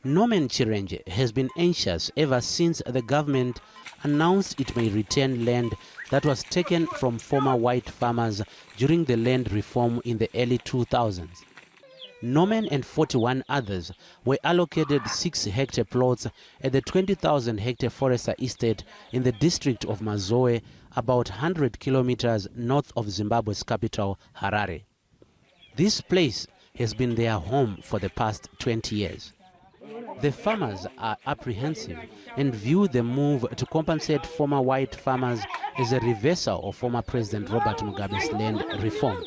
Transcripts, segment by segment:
Norman Chirenge has been anxious ever since the government announced it may return land that was taken from former white farmers during the land reform in the early 2000s. Norman and 41 others were allocated 6-hectare plots at the 20,000-hectare forester estate in the district of Mazoe, about 100 kilometers north of Zimbabwe's capital, Harare. This place has been their home for the past 20 years. The farmers are apprehensive and view the move to compensate former white farmers as a reversal of former President Robert Mugabe's land reform.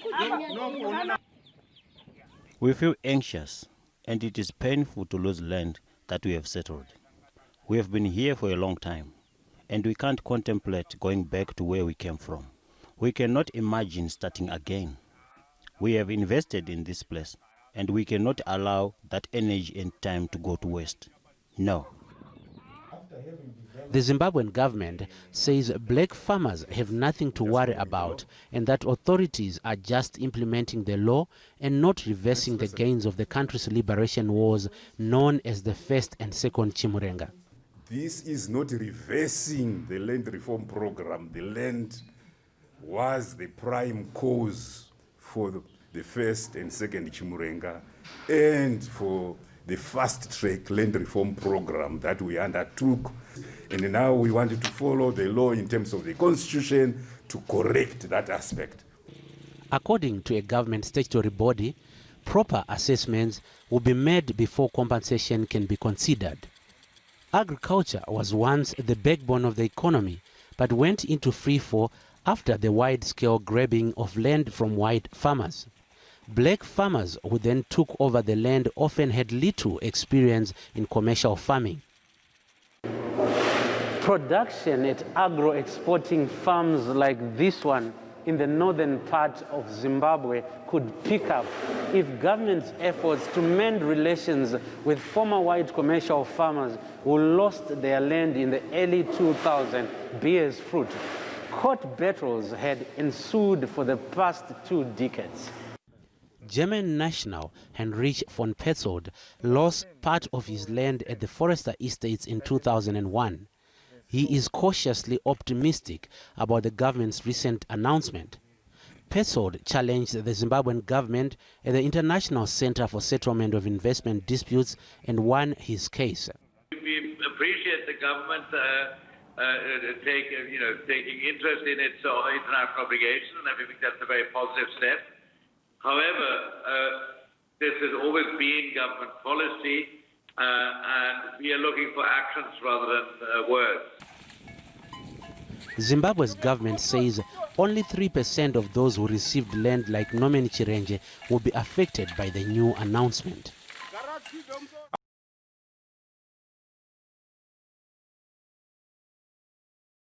We feel anxious, and it is painful to lose land that we have settled. We have been here for a long time, and we can't contemplate going back to where we came from. We cannot imagine starting again. We have invested in this place, and we cannot allow that energy and time to go to waste. No. The Zimbabwean government says black farmers have nothing to worry about and that authorities are just implementing the law and not reversing the gains of the country's liberation wars known as the First and Second Chimurenga. This is not reversing the land reform program. The land was the prime cause for the First and Second Chimurenga and for the fast-track land reform program that we undertook. And now we wanted to follow the law in terms of the constitution to correct that aspect. According to a government statutory body, proper assessments will be made before compensation can be considered. Agriculture was once the backbone of the economy, but went into freefall after the wide-scale grabbing of land from white farmers. Black farmers who then took over the land often had little experience in commercial farming. Production at agro-exporting farms like this one in the northern part of Zimbabwe could pick up if government's efforts to mend relations with former white commercial farmers who lost their land in the early 2000s bears fruit. Court battles had ensued for the past 2 decades. German national Heinrich von Petzold lost part of his land at the Forester Estates in 2001. He is cautiously optimistic about the government's recent announcement. Petzold challenged the Zimbabwean government at the International Center for Settlement of Investment Disputes and won his case. We appreciate the government taking interest in its international obligations, and I think that's a very positive step. However, this has always been government policy, and we are looking for actions rather than words. Zimbabwe's government says only 3% of those who received land like Norman Chirenge will be affected by the new announcement.